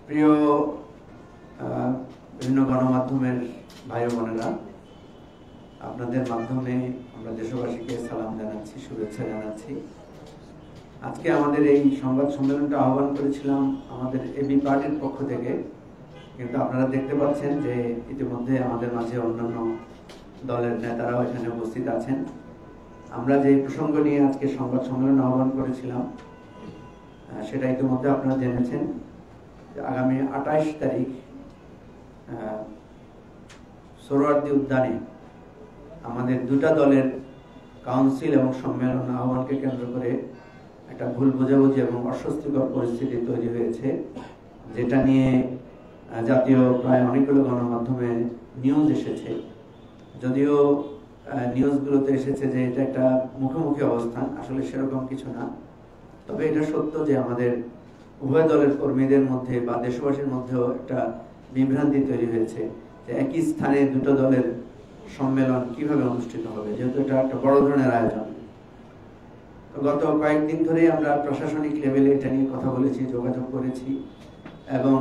প্রিয় বিভিন্ন গণমাধ্যমের ভাই বোনেরা, আপনাদের মাধ্যমে আমরা দেশবাসীকে সালাম জানাচ্ছি, শুভেচ্ছা জানাচ্ছি। আজকে আমাদের এই সংবাদ সম্মেলনটা আহ্বান করেছিলাম আমাদের এবি পার্টির পক্ষ থেকে, কিন্তু আপনারা দেখতে পাচ্ছেন যে ইতিমধ্যে আমাদের মাঝে অন্যান্য দলের নেতারাও এখানে উপস্থিত আছেন। আমরা যে প্রসঙ্গ নিয়ে আজকে সংবাদ সম্মেলন আহ্বান করেছিলাম সেটা ইতিমধ্যে আপনারা জেনেছেন। আগামী 28 তারিখ সোহরাওয়ার্দী উদ্যানে আমাদের দুটা দলের কাউন্সিল এবং সম্মেলন আহ্বানকে কেন্দ্র করে একটা ভুল বোঝাবুঝি এবং অস্বস্তিকর পরিস্থিতি তৈরি হয়েছে, যেটা নিয়ে জাতীয় প্রায় অনেকগুলো গণমাধ্যমে নিউজ এসেছে। যদিও নিউজগুলোতে এসেছে যে এটা একটা মুখোমুখি অবস্থান, আসলে সেরকম কিছু না। তবে এটা সত্য যে আমাদের উভয় দলের কর্মীদের মধ্যে বা দেশবাসীর মধ্যেও একটা বিভ্রান্তি তৈরি হয়েছে যে একই স্থানে দুটো দলের সম্মেলন কিভাবে অনুষ্ঠিত হবে, যেহেতু এটা একটা বড় ধরনের আয়োজন। তো গত কয়েকদিন ধরে আমরা প্রশাসনিক লেভেলে এটা নিয়ে কথা বলেছি, যোগাযোগ করেছি, এবং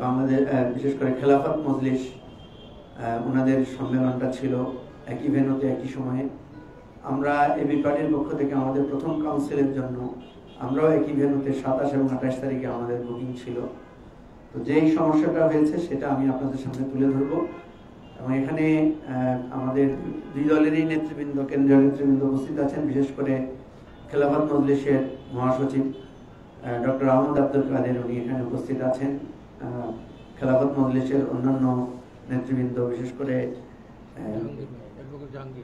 বাংলাদেশ বিশেষ করে খেলাফত মজলিস ওনাদের সম্মেলনটা ছিল একই ভেন্যুতে একই সময়ে। আমরা এবি পার্টির পক্ষ থেকে আমাদের প্রথম কাউন্সিলের জন্য আমরাও একই ভেন্যুতে 27 এবং 28 তারিখে আমাদের বুকিং ছিল। তো যেই সমস্যাটা হয়েছে সেটা আমি আপনাদের সামনে তুলে ধরব, এবং এখানে আমাদের দুই দলেরই নেতৃবৃন্দ, কেন্দ্রীয় নেতৃবৃন্দ উপস্থিত আছেন। বিশেষ করে খেলাফত মজলিসের মহাসচিব ডক্টর আহমদ আব্দুল কাদের, উনি এখানে উপস্থিত আছেন। খেলাফত মজলিসের অন্যান্য নেতৃবৃন্দ, বিশেষ করে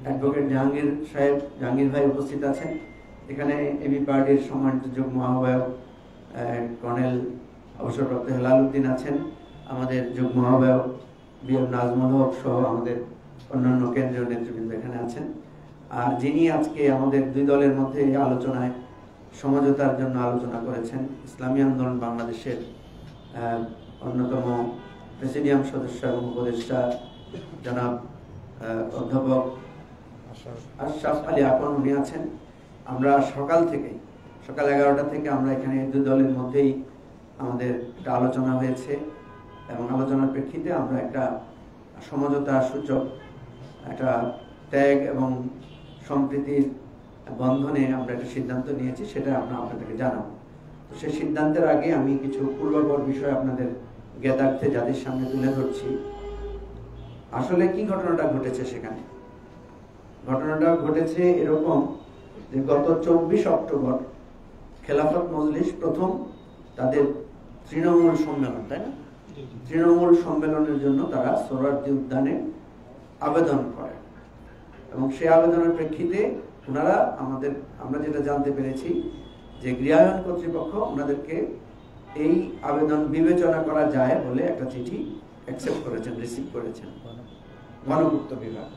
অ্যাডভোকেট জাহাঙ্গীর ভাই উপস্থিত আছেন। এখানে এবি পার্টির সম্মানিত যুগ্ম আহ্বায়ক কর্নেল অবসরপ্রাপ্ত হেলাল উদ্দিন আছেন, আমাদের যুগ্ম আহ্বায়ক বিএম নাজমুল হক সহ আমাদের অন্যান্য কেন্দ্রীয় নেতৃবৃন্দ এখানে আছেন। আর যিনি আজকে আমাদের দুই দলের মধ্যে এই আলোচনায় সমঝোতার জন্য আলোচনা করেছেন, ইসলামী আন্দোলন বাংলাদেশের অন্যতম প্রেসিডিয়াম সদস্য এবং উপদেষ্টা জনাব অধ্যাপক আশরাফ আলী আকন, উনি আছেন। আমরা সকাল 11টা থেকে আমরা এখানে দুই দলের মধ্যেই আমাদের একটা আলোচনা হয়েছে, এবং আলোচনার প্রেক্ষিতে আমরা একটা সমঝোতা সূচক একটা ত্যাগ এবং সম্প্রীতির বন্ধনে আমরা একটা সিদ্ধান্ত নিয়েছি, সেটা আমরা আপনাদেরকে জানাবো। তো সেই সিদ্ধান্তের আগে আমি কিছু পূর্বপর বিষয় আপনাদের জ্ঞাতার্থে জাতির সামনে তুলে ধরছি। আসলে কি ঘটনাটা ঘটেছে সেখানে? ঘটনাটা ঘটেছে এরকম যে গত 24 অক্টোবর খেলাফত মজলিস প্রথম তাদের তৃণমূল সম্মেলন, তাই না, তৃণমূল সম্মেলনের জন্য তারা সোহরাওয়ার্দী উদ্যানে আবেদন করে, এবং সেই আবেদনের প্রেক্ষিতে ওনারা আমরা যেটা জানতে পেরেছি যে গৃহায়ন কর্তৃপক্ষ ওনাদেরকে এই আবেদন বিবেচনা করা যায় বলে একটা চিঠি অ্যাকসেপ্ট করেছেন, রিসিভ করেছেন গণপূর্ত বিভাগ।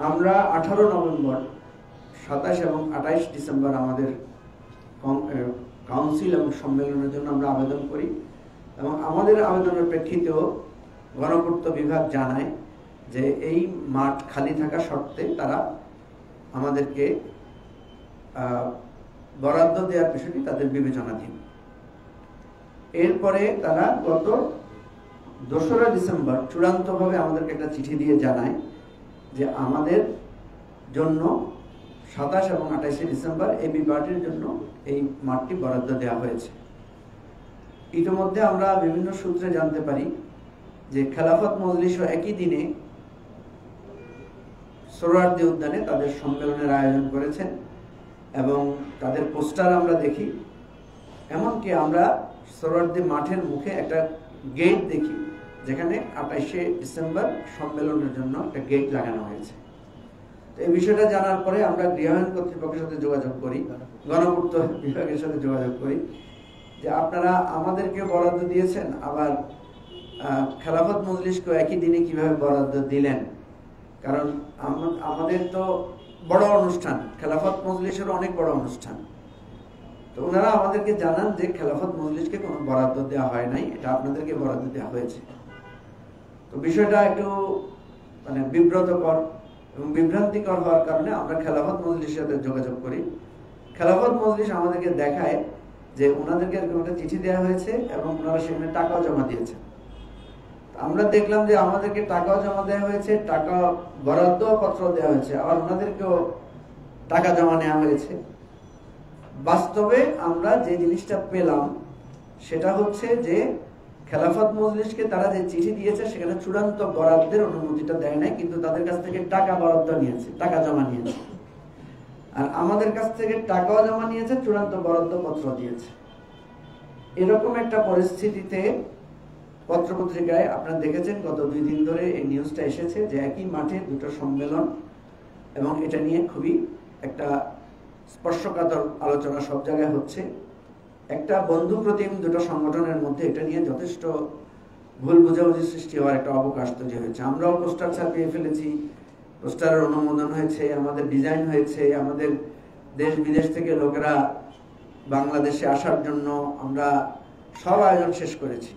আমরা 18 নভেম্বর, 27 এবং 28 ডিসেম্বর আমাদের কাউন্সিল এবং সম্মেলনের জন্য আমরা আবেদন করি, এবং আমাদের আবেদনের প্রেক্ষিতেও গণপূর্ত বিভাগ জানায় যে এই মাঠ খালি থাকা শর্তে তারা আমাদেরকে বরাদ্দ দেওয়ার বিষয়টি তাদের বিবেচনাধীন। এরপরে তারা গত 2রা ডিসেম্বর চূড়ান্তভাবে আমাদেরকে একটা চিঠি দিয়ে জানায় যে আমাদের জন্য 27 এবং 28 ডিসেম্বর এবি পার্টির জন্য এই মাঠটি বরাদ্দ দেওয়া হয়েছে। ইতিমধ্যে আমরা বিভিন্ন সূত্রে জানতে পারি যে খেলাফত মজলিসও একই দিনে সোহরাওয়ার্দী উদ্যানে তাদের সম্মেলনের আয়োজন করেছেন, এবং তাদের পোস্টার আমরা দেখি। এমনকি আমরা সোহরাওয়ার্দী মাঠের মুখে একটা গেট দেখি, যেখানে 28 ডিসেম্বর সম্মেলনের জন্য একটা গেট লাগানো হয়েছে। তো এই বিষয়টা জানার পরে আমরা গৃহায়ন কর্তৃপক্ষের সাথে যোগাযোগ করি, গণপূর্ত বিভাগের সাথে যোগাযোগ করি যে আপনারা আমাদেরকে বরাদ্দ দিয়েছেন, আবার খেলাফত মজলিসকে একই দিনে কিভাবে বরাদ্দ দিলেন? কারণ আমাদের তো বড় অনুষ্ঠান, খেলাফত মজলিসের অনেক বড় অনুষ্ঠান। তো ওনারা আমাদেরকে জানান যে খেলাফত মজলিসকে কোনো বরাদ্দ দেওয়া হয় নাই, এটা আপনাদেরকে বরাদ্দ দেওয়া হয়েছে। তো বিষয়টা একটু বিব্রতকর এবং বিভ্রান্তিকর হওয়ার কারণে আমরা খেলাফত মজলিসের সাথে যোগাযোগ করি। খেলাফত মজলিস আমাদেরকে দেখায় যে ওনাদেরকে এরকম একটা চিঠি দেওয়া হয়েছে এবং ওনারা সেখানে টাকাও জমা দিয়েছে। আমরা দেখলাম যে আমাদেরকে টাকাও জমা দেওয়া হয়েছে, টাকা বরাদ্দ পত্র দেওয়া হয়েছে, আবার ওনাদেরকেও টাকা জমা নেওয়া হয়েছে। বাস্তবে আমরা যে জিনিসটা পেলাম সেটা হচ্ছে যে খেলাফত মজলিসকে তারা যে চিঠি দিয়েছে সেখানে চূড়ান্ত বরাদ্দের অনুমতিটা দেয় নাই, কিন্তু তাদের কাছ থেকে টাকা বরাদ্দ নিয়েছে, টাকা জমা নিয়েছে। আর আমাদের কাছ থেকে টাকাও জমা নিয়েছে, চূড়ান্ত বরাদ্দ পত্র দিয়েছে। এরকম একটা পরিস্থিতিতে পত্রপত্রিকায় আপনারা দেখেছেন গত 2 দিন ধরে এই নিউজটা এসেছে যে একই মাঠে দুটো সম্মেলন, এবং এটা নিয়ে খুবই একটা স্পর্শকাতর আলোচনা সব জায়গায় হচ্ছে। একটা বন্ধু প্রতিম দুটো সংগঠনের মধ্যে এটা নিয়ে যথেষ্ট ভুল বোঝাবুঝি সৃষ্টি হওয়ার একটা অবকাশ তৈরি হয়েছে। আমরাও পোস্টার ছাপিয়ে ফেলেছি, পোস্টারের অনুমোদন হয়েছে, আমাদের ডিজাইন হয়েছে, আমাদের দেশ বিদেশ থেকে লোকেরা বাংলাদেশে আসার জন্য আমরা সব আয়োজন শেষ করেছি।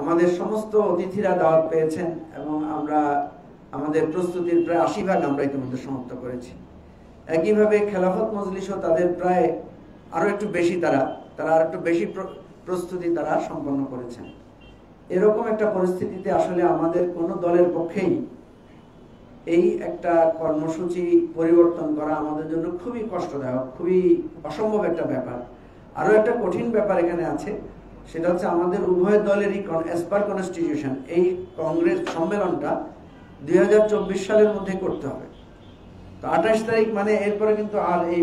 আমাদের সমস্ত অতিথিরা দাওয়াত পেয়েছেন এবং আমরা আমাদের প্রস্তুতির প্রায় 80% আমরা ইতিমধ্যে সমাপ্ত করেছি। একইভাবে খেলাফত মজলিসও তাদের প্রায় আরো একটু বেশি তারা আর একটু বেশি প্রস্তুতি তারা সম্পন্ন করেছেন। এরকম একটা পরিস্থিতিতে আসলে আমাদের কোনো দলের পক্ষেই এই একটা কর্মসূচি পরিবর্তন করা আমাদের জন্য খুবই কষ্টদায়ক, খুবই অসম্ভব একটা ব্যাপার। আরো একটা কঠিন ব্যাপার এখানে আছে, সেটা হচ্ছে আমাদের উভয় দলেরই অ্যাজ পার কনস্টিটিউশন এই কংগ্রেস সম্মেলনটা 2024 সালের মধ্যে করতে হবে। তো 28 তারিখ মানে এরপরে কিন্তু আর এই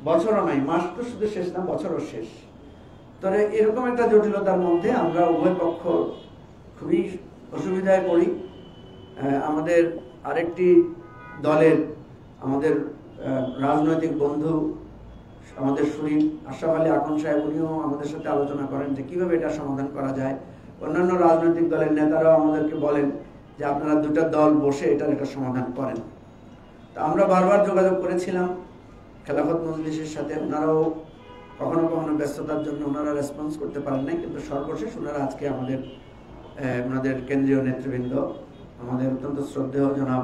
বছরও নাই, মাস তো শুধু শেষ না, বছরও শেষ। তবে এরকম একটা জটিলতার মধ্যে আমরা উভয় পক্ষ খুবই অসুবিধায় পড়ি। আমাদের আরেকটি দলের আমাদের রাজনৈতিক বন্ধু আমাদের শরীফ আশরাফ আলী আকন সাহেব, উনিও আমাদের সাথে আলোচনা করেন যে কিভাবে এটা সমাধান করা যায়। অন্যান্য রাজনৈতিক দলের নেতারাও আমাদেরকে বলেন যে আপনারা দুটো দল বসে এটার একটা সমাধান করেন। তা আমরা বারবার যোগাযোগ করেছিলাম খেলাফত মজলিসের সাথে, ওনারাও কখনো কখনো ব্যস্ততার জন্য ওনারা রেসপন্স করতে পারেন নাই, কিন্তু সর্বশেষ ওনারা আজকে আমাদের কেন্দ্রীয় নেতৃবৃন্দ, আমাদের অত্যন্ত শ্রদ্ধেয় জনাব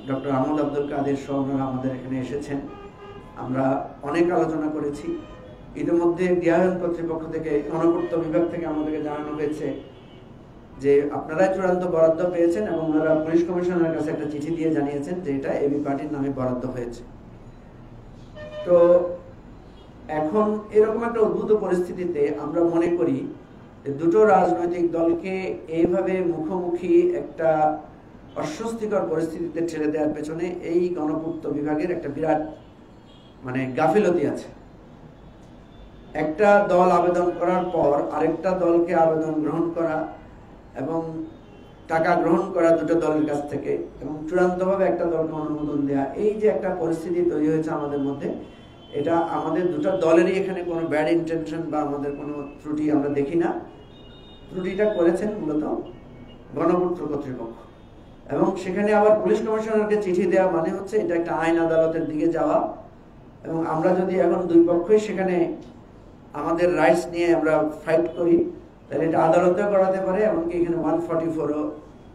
ডক্টর আহমদ আব্দুল কাদের সহ ওনারা আমাদের এখানে এসেছেন। আমরা অনেক আলোচনা করেছি। ইতিমধ্যে ডিআরএন কর্তৃপক্ষ থেকে গণপূর্ত বিভাগ থেকে আমাদেরকে জানানো হয়েছে যে আপনারাই চূড়ান্ত বরাদ্দ পেয়েছেন, এবং ওনারা পুলিশ কমিশনারের কাছে একটা চিঠি দিয়ে জানিয়েছেন যে এটা এবি পার্টির নামে বরাদ্দ হয়েছে। তো এখন এরকম একটা উদ্ভূত পরিস্থিতিতে আমরা মনে করি যে দুটো রাজনৈতিক দলকে এইভাবে মুখোমুখি একটা অস্বস্তিকর পরিস্থিতিতে ঠেলে দেওয়ার পেছনে এই গণপূর্ত বিভাগের একটা বিরাট গাফিলতি আছে। একটা দল আবেদন করার পর আরেকটা দলকে আবেদন গ্রহণ করা এবং টাকা গ্রহণ করা দুটো দলের কাছ থেকে, এবং চূড়ান্তভাবে একটা দলকে অনুমোদন দেওয়া, এই যে একটা পরিস্থিতি তৈরি হয়েছে আমাদের মধ্যে, এটা আমাদের দুটো দলেরই এখানে কোনো ব্যাড ইন্টেনশন বা আমাদের কোনো ত্রুটি আমরা দেখি না। ত্রুটিটা করেছেন মূলত গণপূর্ত কর্তৃপক্ষ, এবং সেখানে আবার পুলিশ কমিশনারকে চিঠি দেওয়া মানে হচ্ছে এটা একটা আইন আদালতের দিকে যাওয়া। এবং আমরা যদি এখন দুই পক্ষই সেখানে আমাদের রাইটস নিয়ে আমরা ফাইট করি, তাহলে এটা আদালতেও করাতে পারে, এমনকি এখানে 144ও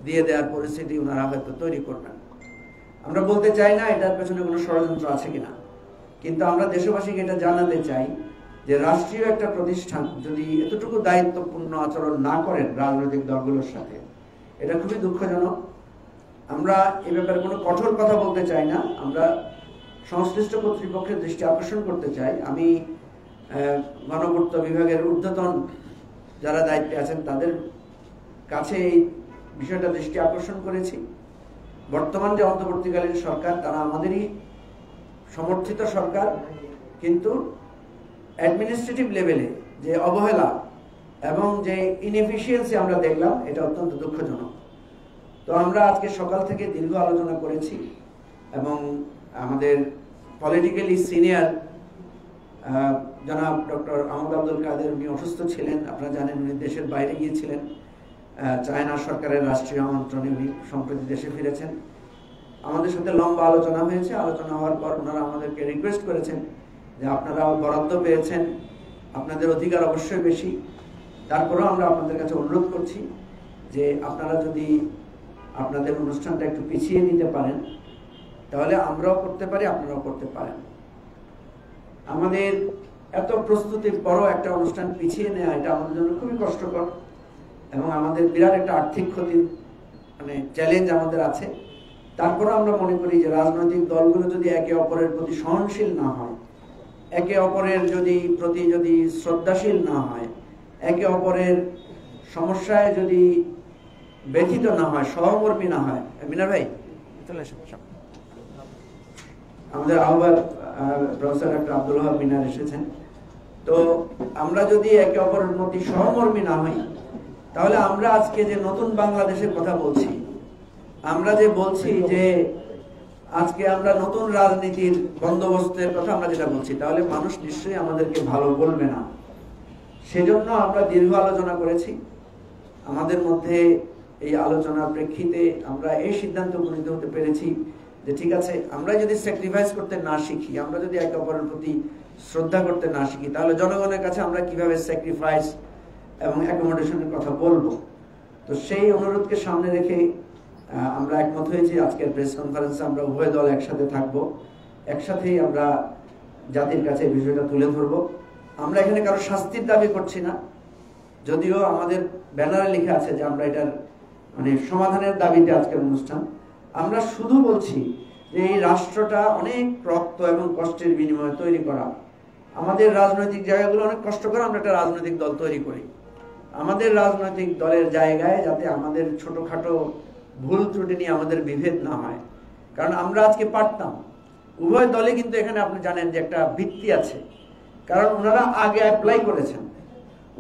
দিয়ে দেওয়ার পরিস্থিতি ওনারা হয়তো তৈরি করবেন। আমরা বলতে চাই না এটার পেছনে কোনো ষড়যন্ত্র আছে কিনা, কিন্তু আমরা দেশবাসীকে এটা জানাতে চাই যে রাষ্ট্রীয় একটা প্রতিষ্ঠান যদি এতটুকু দায়িত্বপূর্ণ আচরণ না করেন রাজনৈতিক দলগুলোর সাথে, এটা খুবই দুঃখজনক। আমরা এ ব্যাপারে কোনো কঠোর কথা বলতে চাই না, আমরা সংশ্লিষ্ট কর্তৃপক্ষের দৃষ্টি আকর্ষণ করতে চাই। আমি গণপূর্ত বিভাগের ঊর্ধ্বতন যারা দায়িত্বে আছেন তাদের কাছে এই বিষয়টা দৃষ্টি আকর্ষণ করেছি। বর্তমান যে অন্তর্বর্তীকালীন সরকার, তারা আমাদেরই সমর্থিত সরকার, কিন্তু অ্যাডমিনিস্ট্রেটিভ লেভেলে যে অবহেলা এবং যে ইনএফিসিয়েন্সি আমরা দেখলাম, এটা অত্যন্ত দুঃখজনক। তো আমরা আজকে সকাল থেকে দীর্ঘ আলোচনা করেছি, এবং আমাদের পলিটিক্যালি সিনিয়র জনাব ডক্টর আহমদ আব্দুল কাদের, উনি অসুস্থ ছিলেন, আপনারা জানেন, উনি দেশের বাইরে গিয়েছিলেন, চায়না সরকারের রাষ্ট্রীয় আমন্ত্রণে উনি সম্প্রতি দেশে ফিরেছেন। আমাদের সাথে লম্বা আলোচনা হয়েছে। আলোচনা হওয়ার পর ওনারা আমাদেরকে রিকোয়েস্ট করেছেন যে আপনারা বরাদ্দ পেয়েছেন, আপনাদের অধিকার অবশ্যই বেশি, তারপরেও আমরা আপনাদের কাছে অনুরোধ করছি যে আপনারা যদি আপনাদের অনুষ্ঠানটা একটু পিছিয়ে নিতে পারেন, তাহলে আমরাও করতে পারি, আপনারাও করতে পারেন। আমাদের এত প্রস্তুতির পরও একটা অনুষ্ঠান পিছিয়ে নেওয়া এটা আমাদের জন্য খুবই কষ্টকর, এবং আমাদের বিরাট একটা আর্থিক ক্ষতির চ্যালেঞ্জ আমাদের আছে। তারপরে আমরা মনে করি যে রাজনৈতিক দলগুলো যদি একে অপরের প্রতি সহনশীল না হয়, একে অপরের প্রতি যদি শ্রদ্ধাশীল না হয়, একে অপরের সমস্যায় যদি ব্যথিত না হয়, সহমর্মী না হয়। মিনার ভাই চলে আসেন। আমাদের আহ্বায়ক প্রফেসর ডক্টর আব্দুল ওয়াহাব মিনার এসেছেন। তো আমরা যদি একে অপরের প্রতি সহমর্মী না হই, তাহলে আমরা আজকে যে নতুন বাংলাদেশের কথা বলছি, আমরা যে বলছি যে আজকে আমরা নতুন রাজনীতির বন্দোবস্তের কথা আমরা যেটা বলছি, তাহলে মানুষ নিশ্চয়ই আমাদেরকে ভালো বলবে না। সেজন্য আমরা দীর্ঘ আলোচনা করেছি। আমাদের মধ্যে এই আলোচনার প্রেক্ষিতে আমরা এই সিদ্ধান্ত উপনীত হতে পেরেছি যে ঠিক আছে, আমরা যদি স্যাক্রিফাইস করতে না শিখি, আমরা যদি একে অপরের প্রতি শ্রদ্ধা করতে না শিখি, তাহলে জনগণের কাছে আমরা কিভাবে স্যাক্রিফাইস এবং অ্যাকোমোডেশনের কথা বলবো। তো সেই অনুরোধকে সামনে রেখে আমরা একমত হয়েছি আজকের প্রেস কনফারেন্সে আমরা উভয় দল একসাথে থাকবো, একসাথেই আমরা জাতির কাছে এই বিষয়টা তুলে ধরবো। আমরা এখানে কারো শাস্তির দাবি করছি না, যদিও আমাদের ব্যানারে লেখা আছে যে আমরা এটার সমাধানের দাবিতে আজকের অনুষ্ঠান। আমরা শুধু বলছি যে এই রাষ্ট্রটা অনেক রক্ত এবং কষ্টের বিনিময়ে তৈরি করা, আমাদের রাজনৈতিক জায়গাগুলো অনেক কষ্ট করে আমরা একটা রাজনৈতিক দল তৈরি করি। আমাদের রাজনৈতিক দলের জায়গায় যাতে আমাদের ছোটখাটো ভুল ত্রুটি নিয়ে আমাদের বিভেদ না হয়, কারণ আমরা আজকে পারতাম। উভয় দলে কিন্তু এখানে আপনি জানেন যে একটা ভিত্তি আছে, কারণ ওনারা আগে অ্যাপ্লাই করেছেন,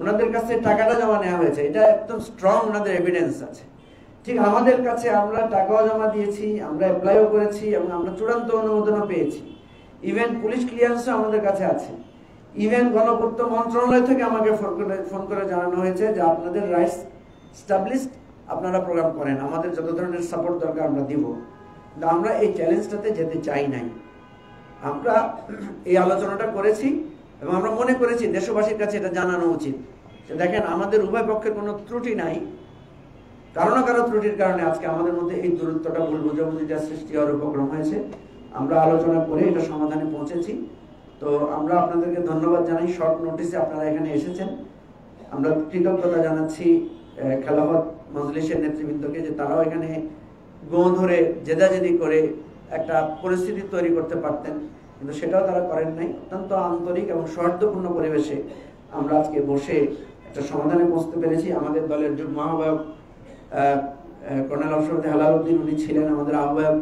ওনাদের কাছে টাকাটা জমা নেওয়া হয়েছে, এটা একদম স্ট্রং ওনাদের এভিডেন্স আছে। ঠিক আমাদের কাছে আমরা টাকাও জমা দিয়েছি, আমরা অ্যাপ্লাইও করেছি এবং আমরা চূড়ান্ত অনুমোদনও পেয়েছি। ইভেন পুলিশ ক্লিয়ারেন্সও আমাদের কাছে আছে। ইভেন গণপূর্ত মন্ত্রণালয় থেকে আমাকে ফোন করে জানানো হয়েছে যে আপনাদের রাইটস এস্টাবলিশড, আপনারা প্রোগ্রাম করেন, আমাদের যত ধরনের সাপোর্ট দরকার আমরা দিব। কিন্তু আমরা এই চ্যালেঞ্জটাতে যেতে চাই নাই। আমরা এই আলোচনাটা করেছি এবং আমরা মনে করেছি দেশবাসীর কাছে এটা জানানো উচিত যে দেখেন, আমাদের উভয় পক্ষের কোনো ত্রুটি নাই, কারো না কারো ত্রুটির কারণে আজকে আমাদের মধ্যে এই দূরত্বটা, ভুল বুঝাবুঝিটা সৃষ্টি হওয়ার উপক্রম হয়েছে। আমরা আলোচনা করে এটা সমাধানে পৌঁছেছি। তো আমরা আপনাদেরকে ধন্যবাদ জানাই, শর্ট নোটিসে আপনারা এখানে এসেছেন। আমরা কৃতজ্ঞতা জানাচ্ছি খেলাফত মজলিসের নেতৃবৃন্দকে যে তারাও এখানে গো ধরে জেদাজেদি করে একটা পরিস্থিতি তৈরি করতে পারতেন, কিন্তু সেটাও তারা করেন নাই। অত্যন্ত আন্তরিক এবং সৌহার্দ্যপূর্ণ পরিবেশে আমরা আজকে বসে একটা সমাধানে পৌঁছতে পেরেছি। আমাদের দলের যুগ্ম আহ্বায়ক কর্নেল অবসরতে হেলালুদ্দিন উনি ছিলেন, আমাদের আহ্বায়ক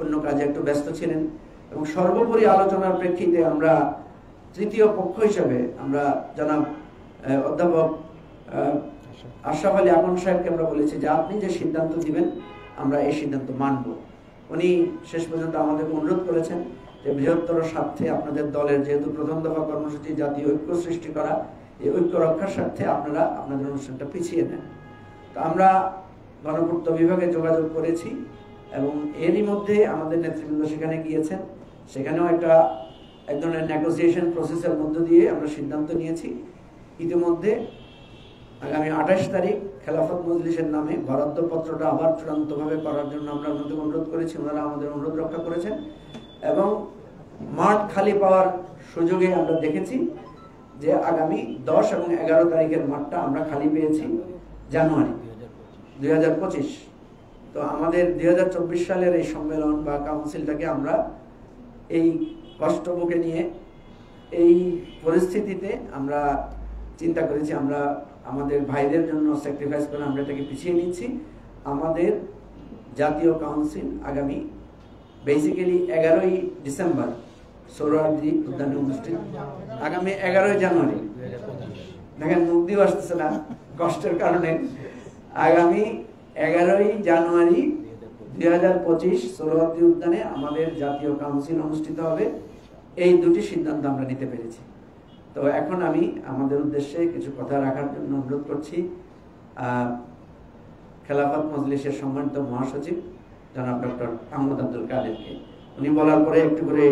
অন্য কাজে একটু ব্যস্ত ছিলেন, এবং সর্বোপরি আলোচনার প্রেক্ষিতে আমরা তৃতীয় পক্ষ হিসেবে আমরা জনাব অধ্যাপক আশরাফ আলী আকন সাহেবকে আমরা বলেছি যে আপনি যে সিদ্ধান্ত দিবেন আমরা এই সিদ্ধান্ত মানব। উনি শেষ পর্যন্ত আমাদেরকে অনুরোধ করেছেন যে বৃহত্তর স্বার্থে আপনাদের দলের যেহেতু প্রথম দফা কর্মসূচি জাতীয় ঐক্য সৃষ্টি করা, এই ঐক্য রক্ষার স্বার্থে আপনারা আপনাদের অনুষ্ঠানটা পিছিয়ে নেন। তো আমরা গণপূর্ত বিভাগে যোগাযোগ করেছি এবং এরই মধ্যে আমাদের নেতৃবৃন্দ সেখানে গিয়েছেন। সেখানেও এক ধরনের নেগোসিয়েশন প্রসেসের মধ্য দিয়ে আমরা সিদ্ধান্ত নিয়েছি। ইতিমধ্যে আগামী 28 তারিখ খেলাফত মজলিসের নামে বরাদ্দপত্রটা আবার চূড়ান্তভাবে করার জন্য আমরা ওনাদের অনুরোধ করেছি, ওনারা আমাদের অনুরোধ রক্ষা করেছেন এবং মাঠ খালি পাওয়ার সুযোগে আমরা দেখেছি যে আগামী 10 এবং 11 তারিখের মাঠটা আমরা খালি পেয়েছি জানুয়ারি 2025। তো আমাদের 2024 সালের এই সম্মেলন বা কাউন্সিলটাকে আমরা এই কষ্ট বুকে নিয়ে এই পরিস্থিতিতে আমরা চিন্তা করেছি আমরা আমাদের ভাইদের জন্য স্যাক্রিফাইস করে আমরা এটাকে পিছিয়ে নিচ্ছি। আমাদের জাতীয় কাউন্সিল আগামী বেসিক্যালি 11ই ডিসেম্বর সোহরাওয়ার্দী উদ্যানে অনুষ্ঠিত, আগামী 11ই জানুয়ারি, দেখেন মুখ দিয়ে আসতেছে না কষ্টের কারণে, আগামী 11ই জানুয়ারি 2025 সোহরাওয়ার্দী উদ্যানে আমাদের জাতীয় কাউন্সিল অনুষ্ঠিত হবে। এই দুটি সিদ্ধান্ত আমরা নিতে পেরেছি। তো এখন আমি আমাদের উদ্দেশ্যে কিছু কথা রাখার জন্য অনুরোধ করছি খেলাফত মজলিসের সম্মানিত মহাসচিব জনাব ডক্টর আহমদ আব্দুল কাদেরকে। উনি বলার পরে একটু করে